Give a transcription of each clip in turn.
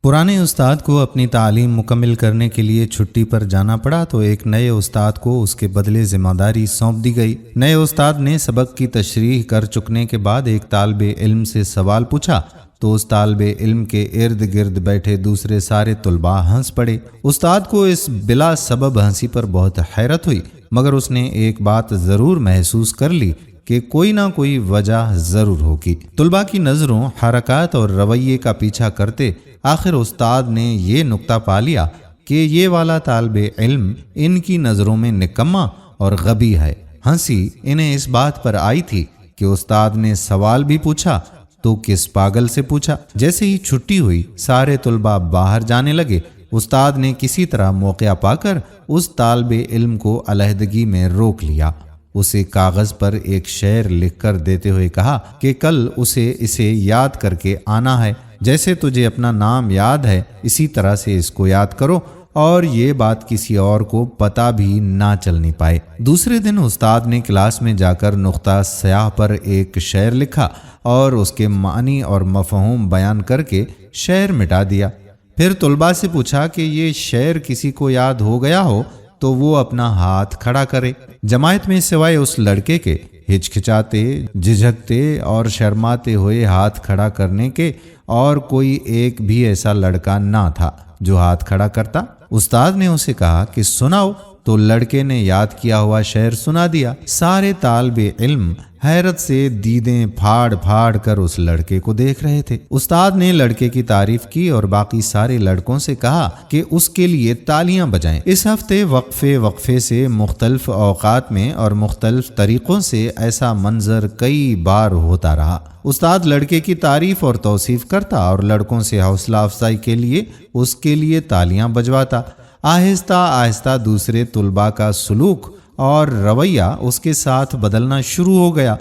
पुराने उस्ताद को अपनी तालीम मुकम्मल करने के लिए छुट्टी पर जाना पड़ा तो एक नए उस्ताद को उसके बदले ज़िम्मेदारी सौंप दी गई। नए उस्ताद ने सबक की तशरीह कर चुकने के बाद एक तालिबे इल्म से सवाल पूछा तो उस तालिबे इल्म के इर्द गिर्द बैठे दूसरे सारे तुलबा हंस पड़े। उस्ताद को इस बिला सबब हंसी पर बहुत हैरत हुई, मगर उसने एक बात ज़रूर महसूस कर ली कि कोई ना कोई वजह ज़रूर होगी। तुलबा की नज़रों, हरकत और रवैये का पीछा करते आखिर उस्ताद ने ये नुक्ता पा लिया कि ये वाला तालिबे इल्म इनकी नज़रों में निकम्मा और गबी है। हंसी इन्हें इस बात पर आई थी कि उस्ताद ने सवाल भी पूछा तो किस पागल से पूछा। जैसे ही छुट्टी हुई सारे तुलबा बाहर जाने लगे। उस्ताद ने किसी तरह मौका पाकर उस तालिबे इल्म को अलहदगी में रोक लिया। उसे कागज़ पर एक शेर लिख कर देते हुए कहा कि कल उसे इसे याद करके आना है। जैसे तुझे अपना नाम याद है इसी तरह से इसको याद करो और ये बात किसी और को पता भी ना चलनी पाए। दूसरे दिन उस्ताद ने क्लास में जाकर नुक्ता स्याह पर एक शेर लिखा और उसके मानी और मफ़हूम बयान करके शेर मिटा दिया। फिर तुलबा से पूछा कि ये शेर किसी को याद हो गया हो तो वो अपना हाथ खड़ा करे। जमायत में सिवाय उस लड़के के हिचकिचाते, झिझकते और शर्माते हुए हाथ खड़ा करने के और कोई एक भी ऐसा लड़का ना था जो हाथ खड़ा करता। उस्ताद ने उसे कहा कि सुनाओ, तो लड़के ने याद किया हुआ शेर सुना दिया। सारे तालिबे इल्म हैरत से दीदें फाड़ फाड़ कर उस लड़के को देख रहे थे। उस्ताद ने लड़के की तारीफ की और बाकी सारे लड़कों से कहा कि उसके लिए तालियां बजाएं। इस हफ्ते वक्फे से मुख्तलिफ औकात में और मुख्तलिफ तरीक़ों से ऐसा मंजर कई बार होता रहा। उस्ताद लड़के की तारीफ और तौसीफ करता और लड़कों से हौसला अफजाई के लिए उसके लिए तालियां बजवाता। आहिस्ता आहिस्ता दूसरे तुलबा का सुलूक और रवैया उसके साथ बदलना शुरू हो गया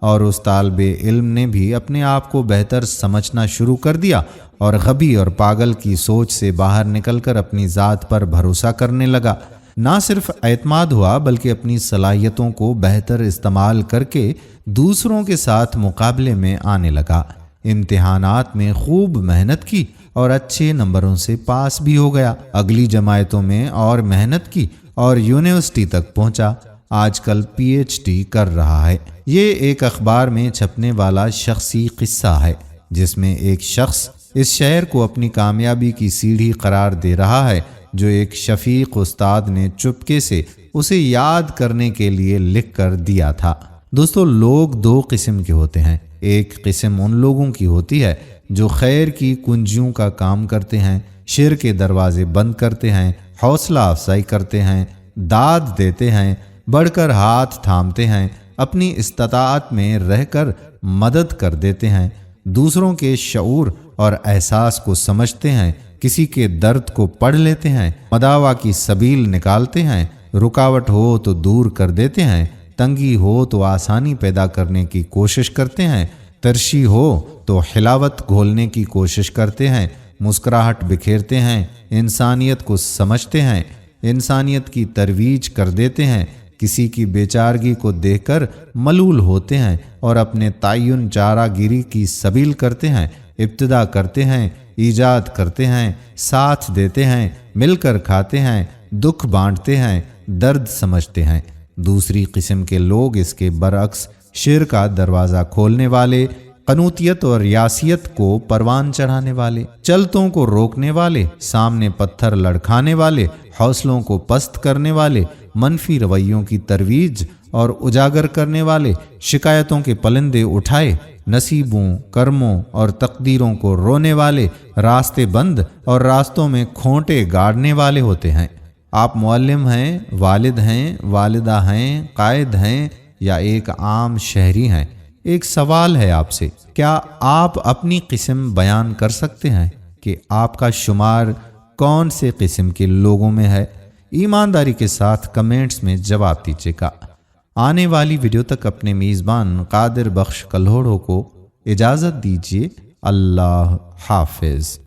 और उस तालिबे इल्म ने भी अपने आप को बेहतर समझना शुरू कर दिया और गबी और पागल की सोच से बाहर निकलकर अपनी ज़ात पर भरोसा करने लगा। ना सिर्फ एतमाद हुआ बल्कि अपनी सलाहियतों को बेहतर इस्तेमाल करके दूसरों के साथ मुकाबले में आने लगा। इम्तिहानात में खूब मेहनत की और अच्छे नंबरों से पास भी हो गया। अगली जमायतों में और मेहनत की और यूनिवर्सिटी तक पहुंचा। आजकल पीएचडी कर रहा है। ये एक अखबार में छपने वाला शख्सी किस्सा है जिसमें एक शख्स इस शहर को अपनी कामयाबी की सीढ़ी करार दे रहा है जो एक शफीक उस्ताद ने चुपके से उसे याद करने के लिए लिख कर दिया था। दोस्तों, लोग दो किस्म के होते हैं। एक किस्म उन लोगों की होती है जो खैर की कुंजियों का काम करते हैं, शिर के दरवाजे बंद करते हैं, हौसला अफजाई करते हैं, दाद देते हैं, बढ़कर हाथ थामते हैं, अपनी इस्ताअत में रहकर मदद कर देते हैं, दूसरों के शऊर और एहसास को समझते हैं, किसी के दर्द को पढ़ लेते हैं, मदावा की सबील निकालते हैं, रुकावट हो तो दूर कर देते हैं, तंगी हो तो आसानी पैदा करने की कोशिश करते हैं, तरशी हो तो हिलावत घोलने की कोशिश करते हैं, मुस्कुराहट बिखेरते हैं, इंसानियत को समझते हैं, इंसानियत की तरवीज कर देते हैं, किसी की बेचारगी को देखकर मलूल होते हैं और अपने तायुन चारागिरी की सबील करते हैं, इब्तिदा करते हैं, ईजाद करते हैं, साथ देते हैं, मिलकर खाते हैं, दुख बांटते हैं, दर्द समझते हैं। दूसरी किस्म के लोग इसके बरअक्स शिर का दरवाज़ा खोलने वाले, कनूतियत और रियासियत को परवान चढ़ाने वाले, चलतों को रोकने वाले, सामने पत्थर लड़खाने वाले, हौसलों को पस्त करने वाले, मनफी रवैयों की तरवीज और उजागर करने वाले, शिकायतों के पलंदे उठाए, नसीबों, कर्मों और तकदीरों को रोने वाले, रास्ते बंद और रास्तों में खोंटे गाड़ने वाले होते हैं। आप मुअल्लिम हैं, वालिद हैं, वालिदा हैं, कायद हैं या एक आम शहरी हैं, एक सवाल है आपसे, क्या आप अपनी किस्म बयान कर सकते हैं कि आपका शुमार कौन से किस्म के लोगों में है? ईमानदारी के साथ कमेंट्स में जवाब दीजिएगा। आने वाली वीडियो तक अपने मेज़बान कादिर बख्श कल्होड़ो को इजाज़त दीजिए। अल्लाह हाफिज़।